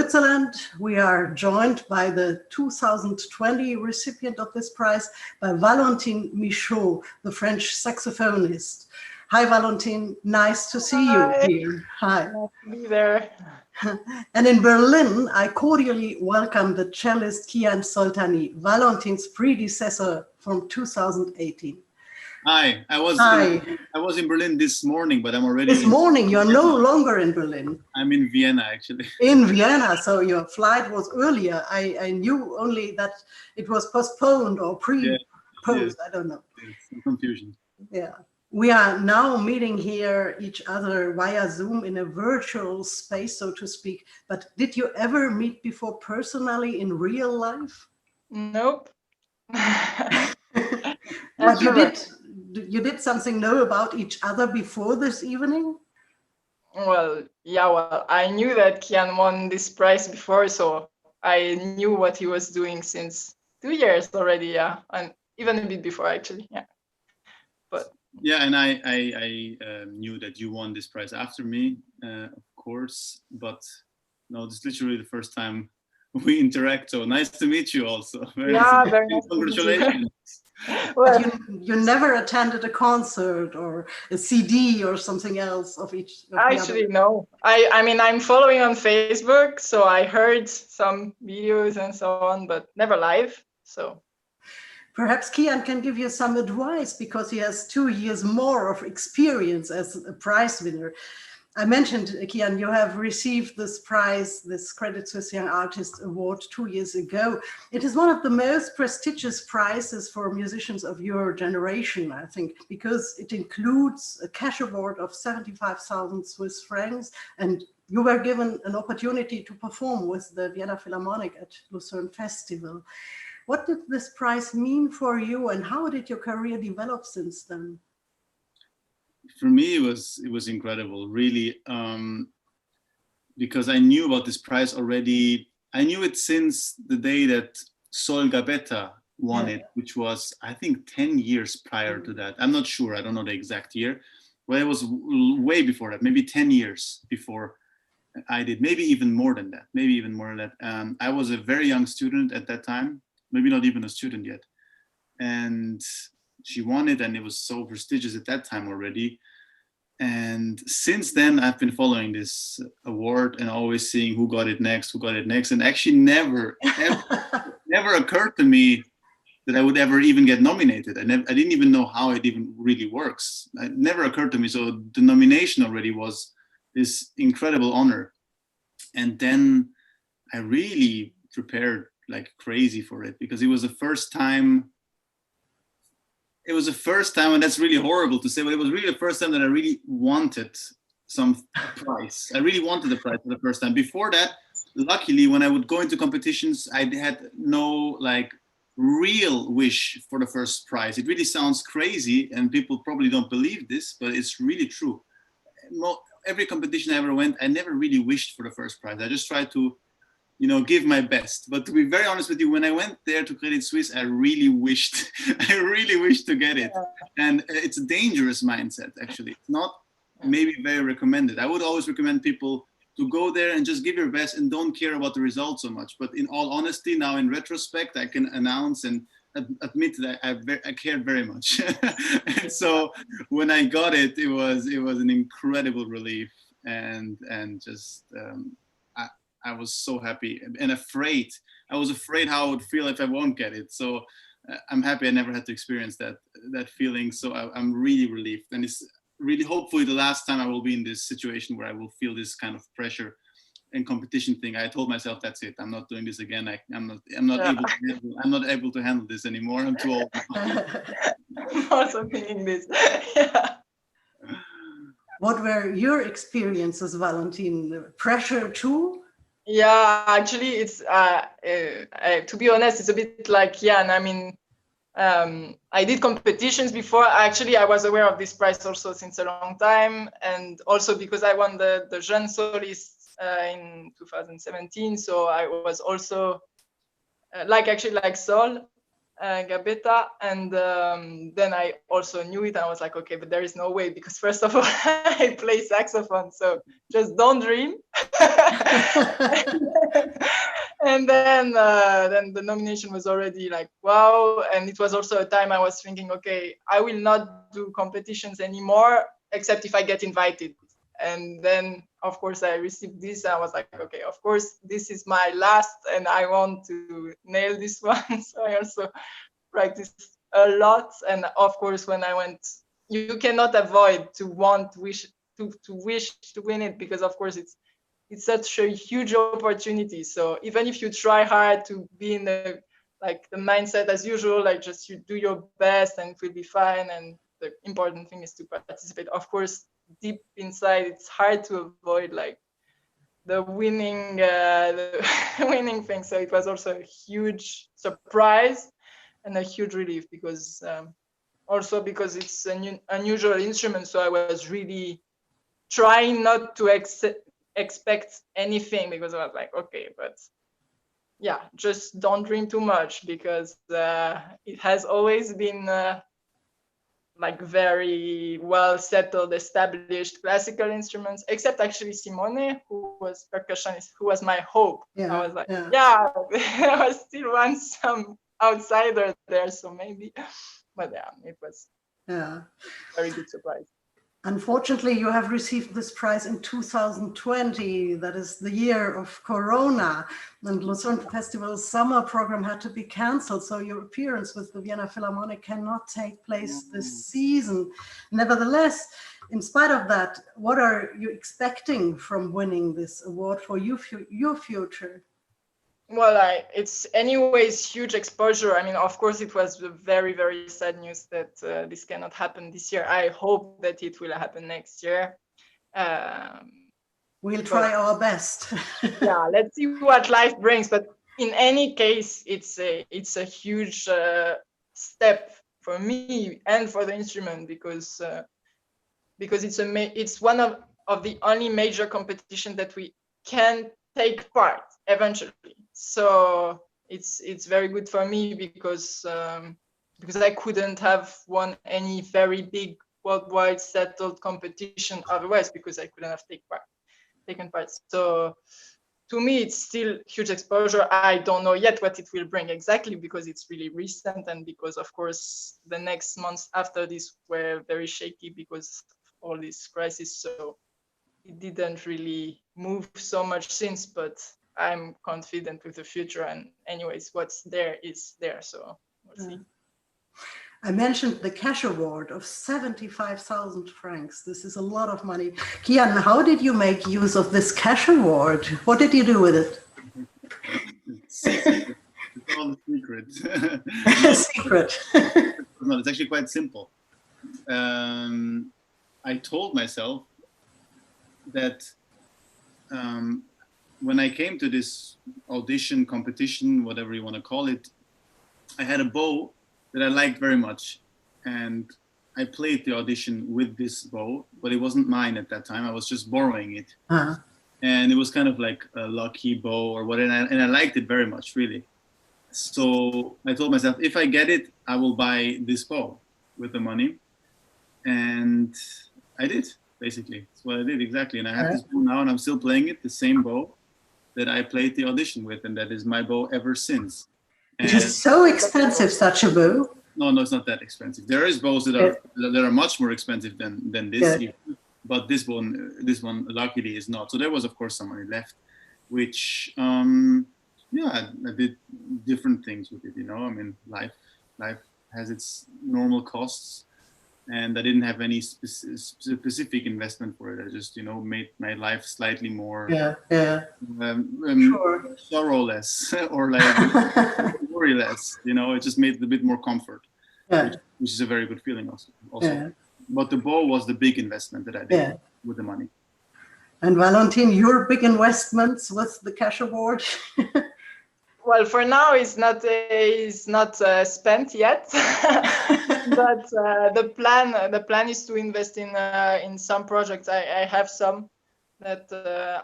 Switzerland, we are joined by the 2020 recipient of this prize, by Valentine Michaud, the French saxophonist. Hi, Valentine. Nice to see you here. Hi. Nice to be there. And in Berlin, I cordially welcome the cellist Kian Soltani, Valentine's predecessor from 2018. Hi, I was in Berlin this morning, but I'm already this morning. You're no longer in Berlin. I'm in Vienna, actually. In Vienna, so your flight was earlier. I knew only that it was postponed or pre-posed. Yes. I don't know. Some confusion. Yeah. We are now meeting here each other via Zoom in a virtual space, so to speak. But did you ever meet before personally in real life? Nope. But you did something know about each other before this evening? Well, yeah, well, I knew that Kian won this prize before, so I knew what he was doing since 2 years already, yeah, and even a bit before, actually, yeah. But yeah, and I knew that you won this prize after me, of course, but no, this is literally the first time we interact, so nice to meet you also. Very nice. Congratulations. Well, you never attended a concert or a CD or something else of each? Actually, no. I mean, I'm following on Facebook, so I heard some videos and so on, but never live, so. Perhaps Kian can give you some advice because he has 2 years more of experience as a prize winner. I mentioned, Kian, you have received this prize, this Credit Suisse Young Artist Award 2 years ago. It is one of the most prestigious prizes for musicians of your generation, I think, because it includes a cash award of 75,000 Swiss francs, and you were given an opportunity to perform with the Vienna Philharmonic at Lucerne Festival. What did this prize mean for you, and how did your career develop since then? For me, it was incredible, really, because I knew about this prize already. I knew it since the day that Sol Gabetta won it, which was, I think, 10 years prior to that. I'm not sure. I don't know the exact year. Well, it was way before that, maybe 10 years before I did, maybe even more than that, I was a very young student at that time, maybe not even a student yet. And she won it, and it was so prestigious at that time already. And since then, I've been following this award and always seeing who got it next. And actually never occurred to me that I would ever even get nominated. I didn't even know how it even really works. It never occurred to me. So the nomination already was this incredible honor. And then I really prepared like crazy for it, because it was the first time. And that's really horrible to say, but it was really the first time that I really wanted some prize. I really wanted the prize for the first time. Before that, luckily, when I would go into competitions, I had no like real wish for the first prize. It really sounds crazy, and people probably don't believe this, but it's really true. Every competition I ever went, I never really wished for the first prize. I just tried to, give my best. But to be very honest with you, when I went there to Credit Suisse, I really wished to get it. And it's a dangerous mindset, actually. It's not maybe very recommended. I would always recommend people to go there and just give your best and don't care about the results so much. But in all honesty, now in retrospect, I can announce and admit that I cared very much. And so when I got it, it was an incredible relief, and just I was so happy and afraid. I was afraid how I would feel if I won't get it. So I'm happy I never had to experience that feeling. So I'm really relieved, and it's really hopefully the last time I will be in this situation where I will feel this kind of pressure and competition thing. I told myself, that's it. I'm not doing this again. I'm not able to handle this anymore. I'm too old. I'm also thinking this. Yeah. What were your experiences, Valentine? Pressure too? Yeah, actually, it's to be honest, it's a bit like Kian. I mean, I did competitions before. Actually, I was aware of this prize also since a long time, and also because I won the Jeune Solist in 2017. So I was also like Sol Gabetta, and then I also knew it. And I was like, okay, but there is no way, because first of all, I play saxophone, so just don't dream. And then the nomination was already like, wow. And it was also a time I was thinking, okay, I will not do competitions anymore, except if I get invited. And then, of course, I received this. I was like, okay, of course, this is my last, and I want to nail this one. So I also practiced a lot. And of course, when I went, you cannot avoid to wish to win it, because of course it's such a huge opportunity. So even if you try hard to be in the mindset as usual, like just you do your best and it will be fine, and the important thing is to participate. Of course, deep inside, it's hard to avoid like the winning thing. So it was also a huge surprise and a huge relief, because also because it's an unusual instrument. So I was really trying not to expect anything, because I was like, okay, but yeah, just don't dream too much, because it has always been like very well settled, established classical instruments, except actually Simone, who was percussionist, who was my hope. I was like, yeah, there was still some outsider there, so maybe, but yeah, it was a very good surprise. Unfortunately, you have received this prize in 2020. That is the year of Corona, and Lucerne Festival's summer program had to be cancelled. So your appearance with the Vienna Philharmonic cannot take place this season. Nevertheless, in spite of that, what are you expecting from winning this award for your future? Well, it's anyways huge exposure. I mean, of course, it was very, very sad news that this cannot happen this year. I hope that it will happen next year. We'll try our best. Yeah, let's see what life brings. But in any case, it's a huge step for me and for the instrument, because it's one of the only major competition that we can take part eventually. So it's very good for me, because I couldn't have won any very big worldwide settled competition otherwise, because I couldn't have taken part. So to me, it's still huge exposure. I don't know yet what it will bring exactly, because it's really recent, and because of course the next months after this were very shaky because of all this crisis. So it didn't really move so much since, but I'm confident with the future. And anyways, what's there is there. So we'll see. I mentioned the cash award of 75,000 francs. This is a lot of money. Kian, how did you make use of this cash award? What did you do with it? It's all a secret. Secret. No, it's actually quite simple. I told myself that when I came to this audition, competition, whatever you want to call it, I had a bow that I liked very much, and I played the audition with this bow, but it wasn't mine at that time. I was just borrowing it, and it was kind of like a lucky bow or whatever, and I liked it very much, really. So I told myself, if I get it, I will buy this bow with the money, and I did. Basically, that's what I did exactly, and I have this bow now, and I'm still playing it, the same bow that I played the audition with, and that is my bow ever since. It is so expensive, such a bow. No, it's not that expensive. There is bows that are much more expensive than this, but this one luckily is not. So there was, of course, some money left, which I did different things with it. You know, I mean, life has its normal costs, and I didn't have any specific investment for it. I just, made my life slightly more sorrowless or like worry less. It just made it a bit more comfort, which is a very good feeling also. But the bow was the big investment that I did with the money. And Valentine, your big investments with the cash award? Well, for now, it's not spent yet, but the plan is to invest in some projects. I have some that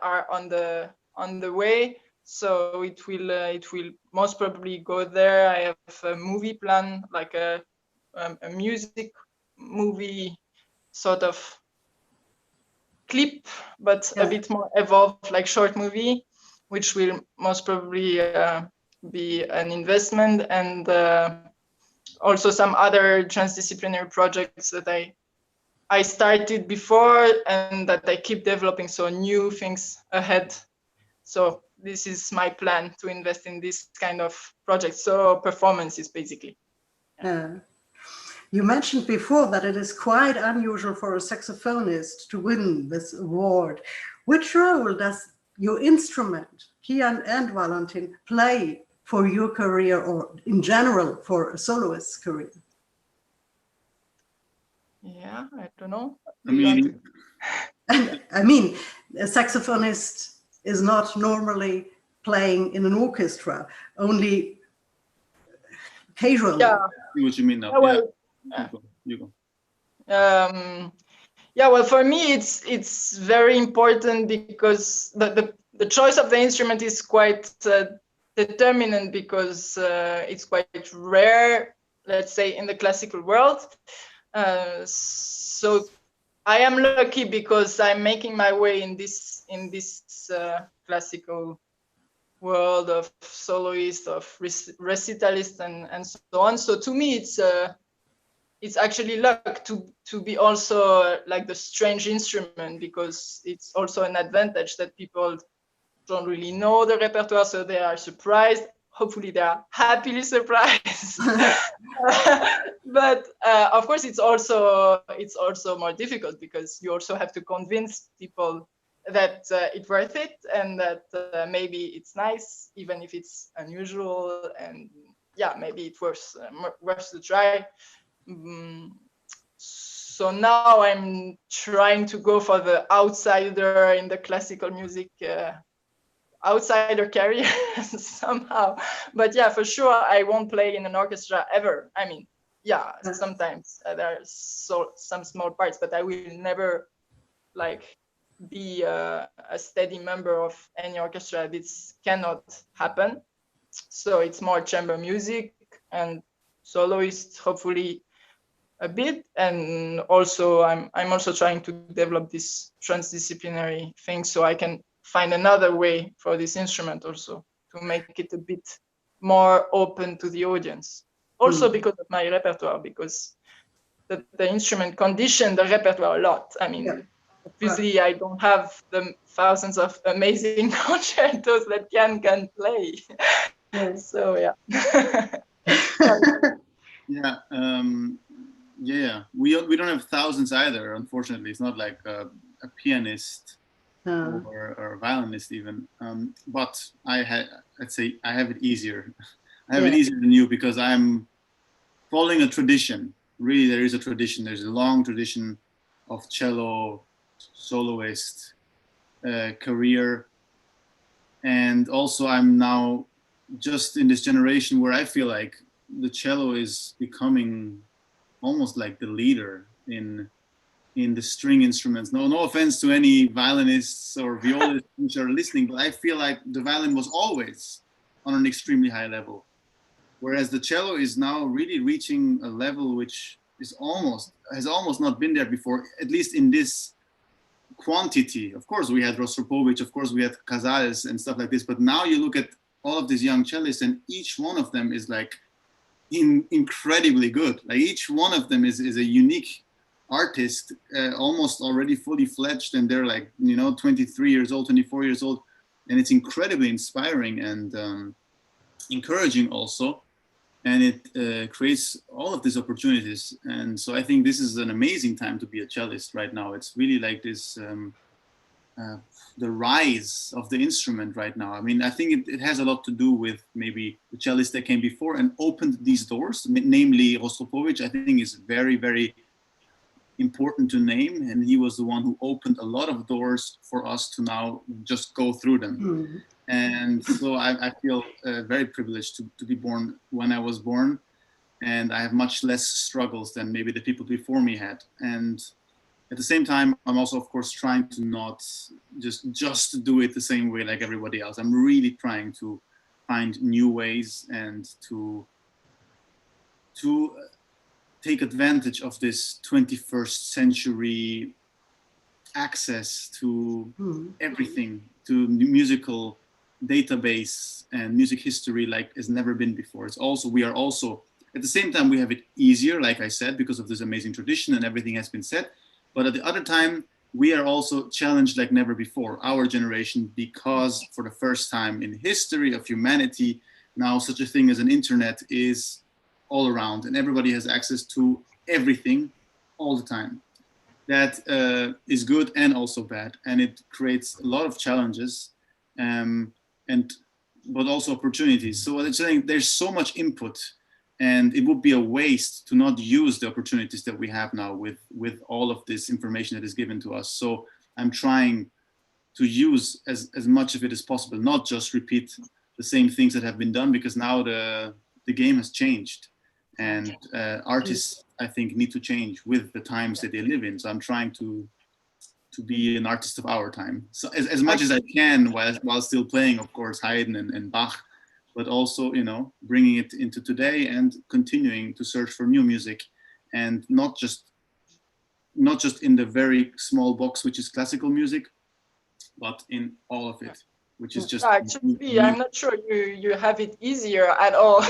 are on the way, so it will most probably go there. I have a movie plan, like a music movie sort of clip, but a bit more evolved, like short movie, which will most probably be an investment, and also some other transdisciplinary projects that I started before and that I keep developing, so new things ahead. So this is my plan, to invest in this kind of project. So performances, basically. You mentioned before that it is quite unusual for a saxophonist to win this award. Which role does your instrument, Kian and Valentine, play for your career, or in general for a soloist's career? Yeah, I don't know. I mean, a saxophonist is not normally playing in an orchestra, only occasionally. Yeah. I see what you mean now. Yeah, well, yeah. You go. Yeah, well, for me, it's very important because the choice of the instrument is quite determinant, because it's quite rare, let's say, in the classical world. So I am lucky because I'm making my way in this classical world of soloists, of recitalists, and so on. So to me, it's actually luck to be also like the strange instrument, because it's also an advantage that people don't really know the repertoire, so they are surprised. Hopefully they are happily surprised. But of course it's also more difficult, because you also have to convince people that it's worth it, and that maybe it's nice, even if it's unusual, and yeah, maybe it's worth to try. So now I'm trying to go for the outsider in the classical music, outsider career somehow. But yeah, for sure I won't play in an orchestra ever. I mean, yeah, sometimes there are some small parts, but I will never like be a steady member of any orchestra. This cannot happen. So it's more chamber music and soloist, hopefully a bit. And also I'm also trying to develop this transdisciplinary thing, so I can find another way for this instrument also, to make it a bit more open to the audience. Also because of my repertoire, because the instrument conditioned the repertoire a lot. I mean, obviously I don't have the thousands of amazing concertos that Kian can play. So yeah. Yeah, we don't have thousands either, unfortunately. It's not like a pianist or a violinist even. But I'd say I have it easier. I have it easier than you, because I'm following a tradition. Really, there is a tradition. There's a long tradition of cello soloist career. And also I'm now just in this generation where I feel like the cello is becoming almost like the leader in the string instruments. No offense to any violinists or violists which are listening, but I feel like the violin was always on an extremely high level, whereas the cello is now really reaching a level which has almost not been there before, at least in this quantity. Of course we had Rostropovich, of course we had Casales and stuff like this, but now you look at all of these young cellists and each one of them is like incredibly good. Like each one of them is a unique artist, almost already fully fledged, and they're like 23 years old, 24 years old, and it's incredibly inspiring and encouraging also, and it creates all of these opportunities. And so I think this is an amazing time to be a cellist right now. It's really like this the rise of the instrument right now. I mean, I think it has a lot to do with maybe the cellists that came before and opened these doors, namely Rostropovich. I think is very, very important to name, and he was the one who opened a lot of doors for us to now just go through them. And so I feel very privileged to be born when I was born, and I have much less struggles than maybe the people before me had. And at the same time, I'm also, of course, trying to not just do it the same way like everybody else. I'm really trying to find new ways and to take advantage of this 21st century access to everything, to musical database and music history like has never been before. It's also, we are also, at the same time, we have it easier, like I said, because of this amazing tradition and everything has been said. But at the other time, we are also challenged like never before, our generation, because for the first time in history of humanity, now such a thing as an internet is all around and everybody has access to everything all the time. That is good and also bad. And it creates a lot of challenges, but also opportunities. So I'm saying there's so much input, and it would be a waste to not use the opportunities that we have now with all of this information that is given to us. So I'm trying to use as much of it as possible, not just repeat the same things that have been done, because now the game has changed, and artists, I think, need to change with the times that they live in. So I'm trying to be an artist of our time, so as much as I can, while still playing, of course, Haydn and Bach, but also, you know, bringing it into today and continuing to search for new music, and not just in the very small box, which is classical music, but in all of it, which is just actually, I'm not sure you have it easier at all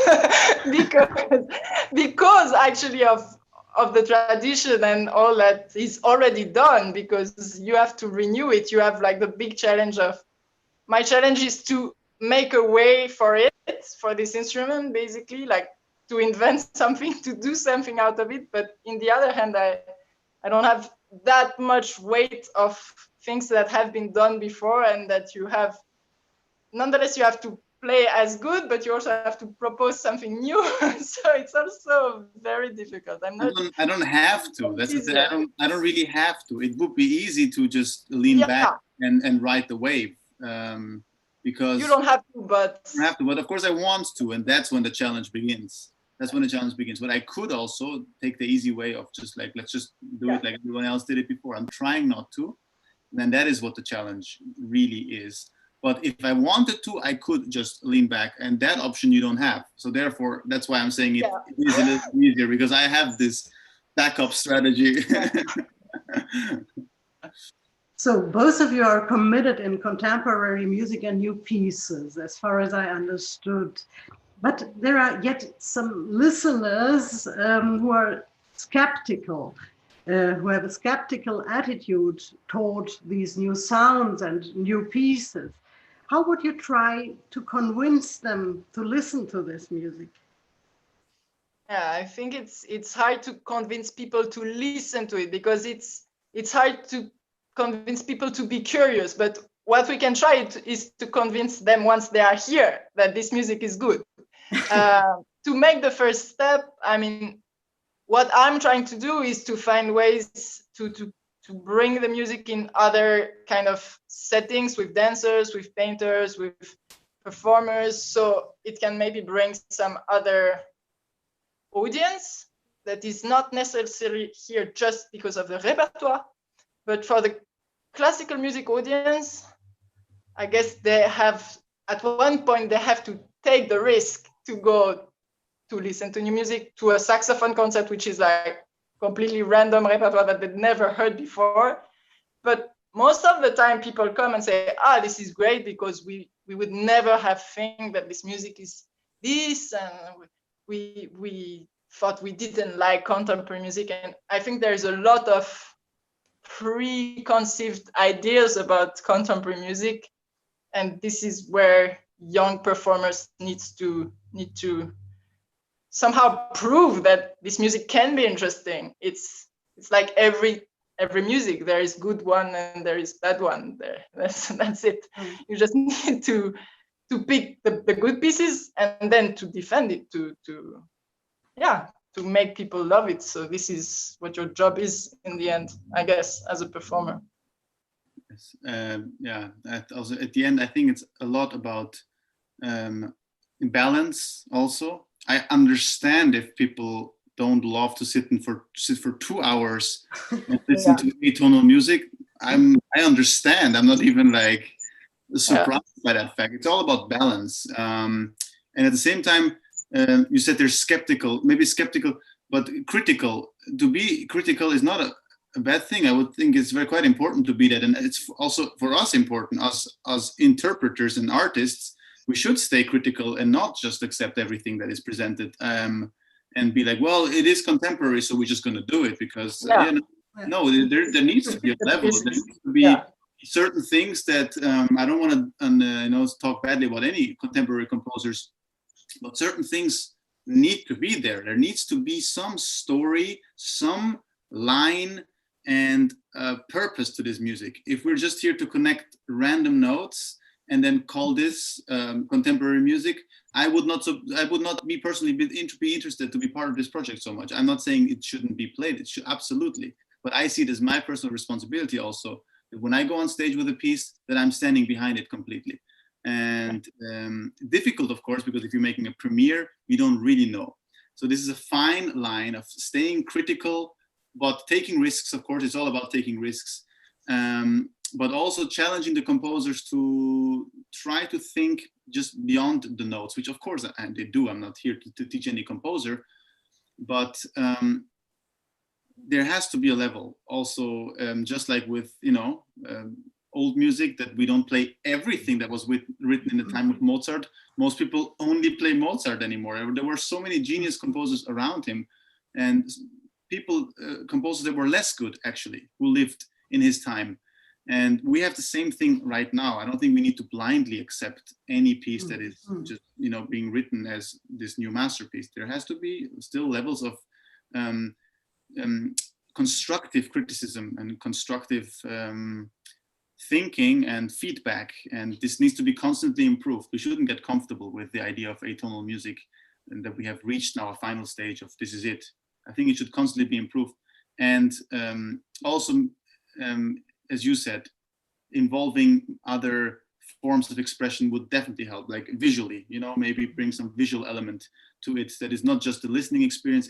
because actually of the tradition and all that is already done, because you have to renew it. You have like the big challenge of, my challenge is to make a way for it, for this instrument, basically, like to invent something, to do something out of it. But in the other hand, I don't have that much weight of things that have been done before, and that you have, nonetheless, you have to play as good, but you also have to propose something new. So it's also very difficult. I don't have to. That's the thing. I don't really have to. It would be easy to just lean back and ride the wave. Because you don't have to, but of course I want to, and that's when the challenge begins. But I could also take the easy way of just like, let's just do it like everyone else did it before. I'm trying not to. Then that is what the challenge really is. But if I wanted to, I could just lean back, and that option you don't have. So therefore, that's why I'm saying it is a little easier, because I have this backup strategy. So both of you are committed in contemporary music and new pieces, as far as I understood. But there are yet some listeners who are skeptical, who have a skeptical attitude toward these new sounds and new pieces. How would you try to convince them to listen to this music? Yeah, I think it's hard to convince people to listen to it, because it's hard to convince people to be curious. But what we can try is to convince them, once they are here, that this music is good. To make the first step, I mean, what I'm trying to do is to find ways to bring the music in other kind of settings, with dancers, with painters, with performers, so it can maybe bring some other audience that is not necessarily here just because of the repertoire. But for the classical music audience, I guess they have, at one point, they have to take the risk to go to listen to new music, to a saxophone concert, which is like completely random repertoire that they've never heard before. But most of the time people come and say, this is great, because we would never have think that this music is this, and we thought we didn't like contemporary music. And I think there's a lot of preconceived ideas about contemporary music, and this is where young performers need to somehow prove that this music can be interesting. It's like every music, there is good one and there is bad one there. That's it. You just need to pick the good pieces and then to defend it, to make people love it. So this is what your job is in the end, I guess, as a performer. Also at the end, I think it's a lot about balance also. I understand if people don't love to sit for 2 hours and listen to atonal music. I understand. I'm not even like surprised by that fact. It's all about balance. And at the same time, you said they're skeptical, but critical. To be critical is not a bad thing. I would think it's quite important to be that, and it's also for us important as interpreters and artists. We should stay critical and not just accept everything that is presented, and be like, well, it is contemporary, so we're just going to do it because no, there needs to be a level. There needs to be certain things that I don't want to talk badly about any contemporary composers, but certain things need to be there. There needs to be some story, some line and purpose to this music. If we're just here to connect random notes and then call this contemporary music, I would not be personally be interested to be part of this project so much. I'm not saying it shouldn't be played. It should absolutely, but I see it as my personal responsibility also that when I go on stage with a piece, that I'm standing behind it completely. And difficult, of course, because if you're making a premiere, you don't really know. So this is a fine line of staying critical, but taking risks. Of course, it's all about taking risks, but also challenging the composers to try to think just beyond the notes, which of course they do. I'm not here to teach any composer, but there has to be a level also, just like with, old music, that we don't play everything that was written in the time of Mozart. Most people only play Mozart anymore. There were so many genius composers around him, and composers that were less good actually, who lived in his time. And we have the same thing right now. I don't think we need to blindly accept any piece that is just, being written as this new masterpiece. There has to be still levels of constructive criticism and constructive thinking and feedback, and this needs to be constantly improved. We shouldn't get comfortable with the idea of atonal music and that we have reached now a final stage of this is it. I think it should constantly be improved, and also, as you said, involving other forms of expression would definitely help, like visually, maybe bring some visual element to it that is not just a listening experience,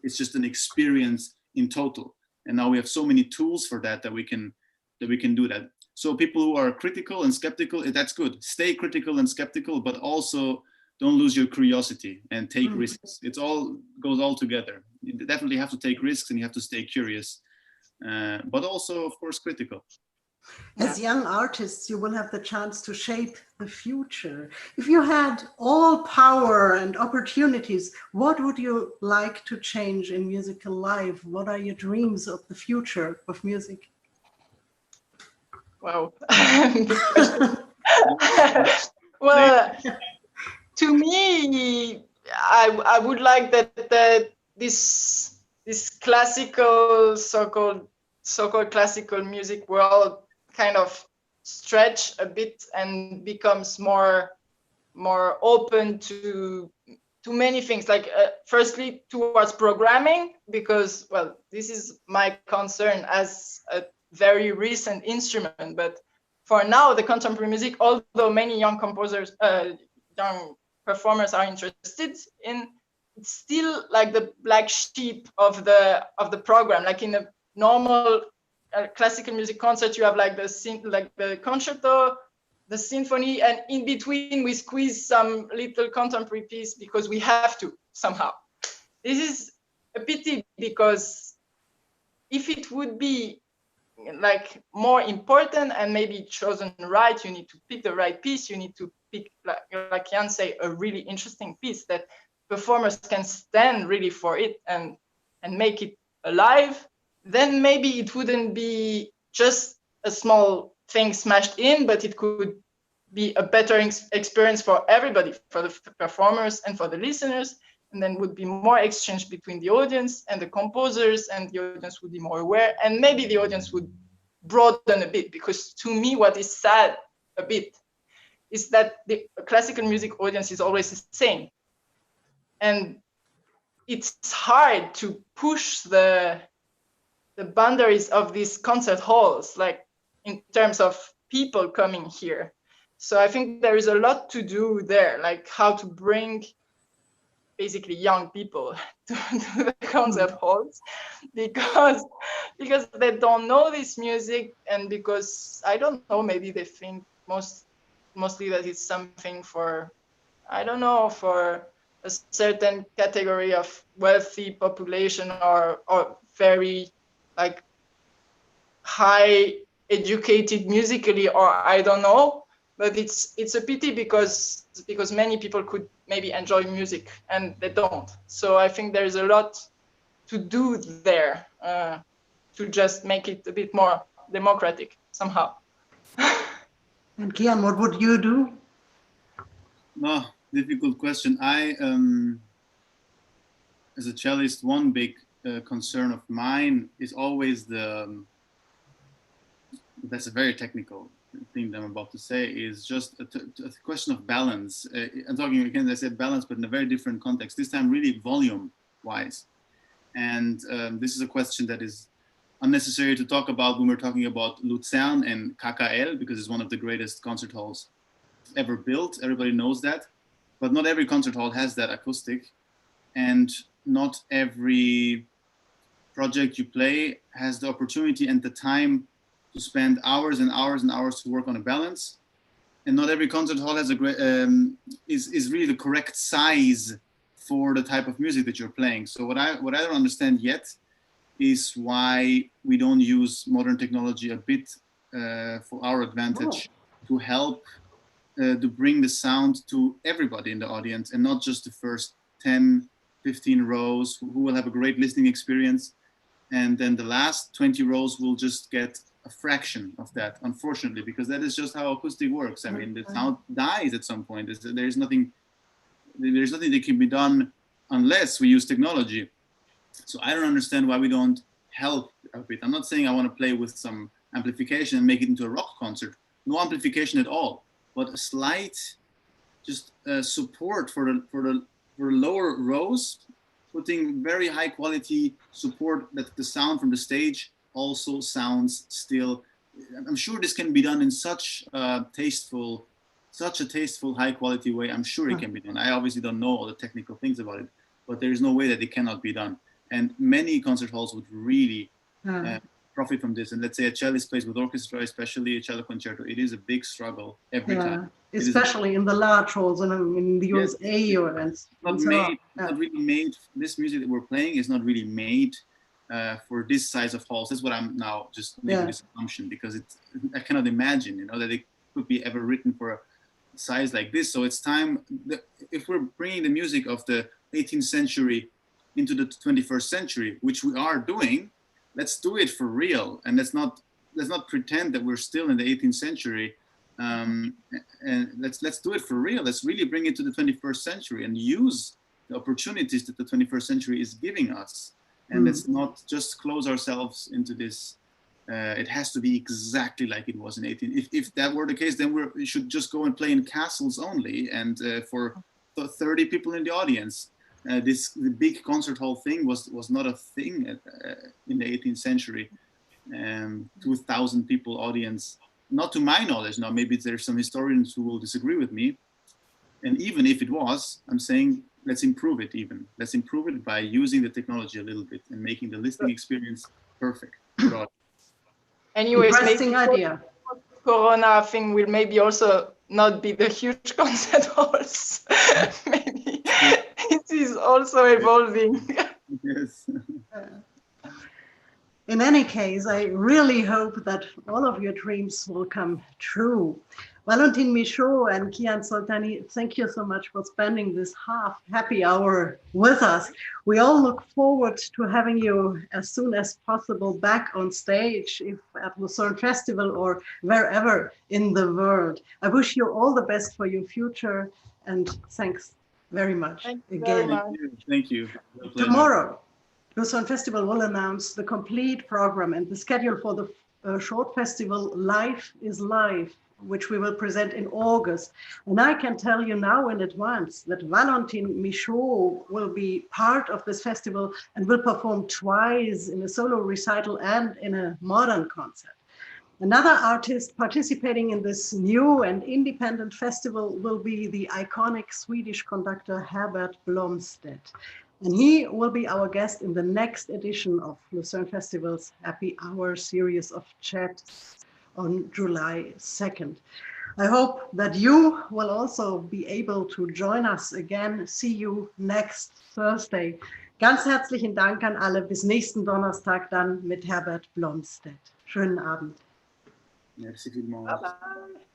it's just an experience in total. And now we have so many tools for that we can do that. So people who are critical and skeptical, that's good. Stay critical and skeptical, but also don't lose your curiosity and take risks. It all goes all together. You definitely have to take risks and you have to stay curious, but also, of course, critical. As young artists, you will have the chance to shape the future. If you had all power and opportunities, what would you like to change in musical life? What are your dreams of the future of music? Wow. Well, to me, I would like that this classical, so-called classical music world kind of stretch a bit and becomes more open to many things, like firstly towards programming, because, well, this is my concern as a very recent instrument, but for now the contemporary music, although many young composers, young performers are interested in, it's still like the black sheep of the program. Like in a normal classical music concert, you have like the concerto, the symphony, and in between we squeeze some little contemporary piece because we have to somehow. This is a pity, because if it would be like more important and maybe chosen right, you need to pick the right piece, you need to pick, like Kian say, a really interesting piece that performers can stand really for it and make it alive, then maybe it wouldn't be just a small thing smashed in, but it could be a better experience for everybody, for the performers and for the listeners, and then would be more exchange between the audience and the composers, and the audience would be more aware, and maybe the audience would broaden a bit, because to me what is sad a bit is that the classical music audience is always the same, and it's hard to push the boundaries of these concert halls, like in terms of people coming here. So I think there is a lot to do there, like how to bring basically young people to the concert halls, because they don't know this music, and because, I don't know, maybe they think mostly that it's something for, I don't know, for a certain category of wealthy population, or very like high educated musically, or I don't know, but it's a pity because many people could maybe enjoy music and they don't. So I think there is a lot to do there to just make it a bit more democratic somehow. And Kian, what would you do? No, difficult question. I, as a cellist, one big concern of mine is always that's a very technical thing that I'm about to say, is just a question of balance. I'm talking again, I said balance, but in a very different context, this time really volume-wise. And this is a question that is unnecessary to talk about when we're talking about Lucerne and KKL, because it's one of the greatest concert halls ever built. Everybody knows that. But not every concert hall has that acoustic. And not every project you play has the opportunity and the time to spend hours and hours and hours to work on a balance. And not every concert hall has a great, is really the correct size for the type of music that you're playing. So what I don't understand yet is why we don't use modern technology a bit for our advantage to help to bring the sound to everybody in the audience, and not just the first 10, 15 rows who will have a great listening experience. And then the last 20 rows will just get a fraction of that, unfortunately, because that is just how acoustic works. I mean, the sound dies at some point. There's nothing that can be done unless we use technology. So I don't understand why we don't help a bit. I'm not saying I want to play with some amplification and make it into a rock concert. No amplification at all, but a slight just support for the lower rows, putting very high quality support that the sound from the stage also sounds still. I'm sure this can be done in such a tasteful, high quality way. I'm sure it can be done. I obviously don't know all the technical things about it, but there is no way that it cannot be done. And many concert halls would really profit from this. And let's say a cellist plays with orchestra, especially a cello concerto, it is a big struggle every time. Especially in the large halls and in the USA or not really made. This music that we're playing is not really made for this size of halls. That's what I'm now just making this assumption, because I cannot imagine, that it could be ever written for a size like this. So it's time if we're bringing the music of the 18th century into the 21st century, which we are doing, let's do it for real, and let's not pretend that we're still in the 18th century. And let's do it for real. Let's really bring it to the 21st century and use the opportunities that the 21st century is giving us. And let's not just close ourselves into this. It has to be exactly like it was in 18. If that were the case, then we should just go and play in castles only, and for 30 people in the audience. The big concert hall thing was not a thing in the 18th century. 2,000 people audience, not to my knowledge. Now maybe there's some historians who will disagree with me. And even if it was, I'm saying let's improve it even. Let's improve it by using the technology a little bit and making the listening experience perfect. Anyways, interesting idea. Corona thing will maybe also not be the huge concert halls. Maybe it is also evolving. Yes. In any case, I really hope that all of your dreams will come true. Valentine Michaud and Kian Soltani, thank you so much for spending this happy hour with us. We all look forward to having you as soon as possible back on stage, if at Lucerne Festival or wherever in the world. I wish you all the best for your future, and thanks very much again. Thank you. Tomorrow, Lucerne Festival will announce the complete program and the schedule for the short festival Life is Life, which we will present in August. And I can tell you now in advance that Valentine Michaud will be part of this festival and will perform twice in a solo recital and in a modern concert. Another artist participating in this new and independent festival will be the iconic Swedish conductor Herbert Blomstedt. And he will be our guest in the next edition of Lucerne Festival's Happy Hour series of chats on July 2nd. I hope that you will also be able to join us again. See you next Thursday. Ganz herzlichen Dank an alle. Bis nächsten Donnerstag dann mit Herbert Blomstedt. Schönen Abend. Merci vielmals. Bye bye.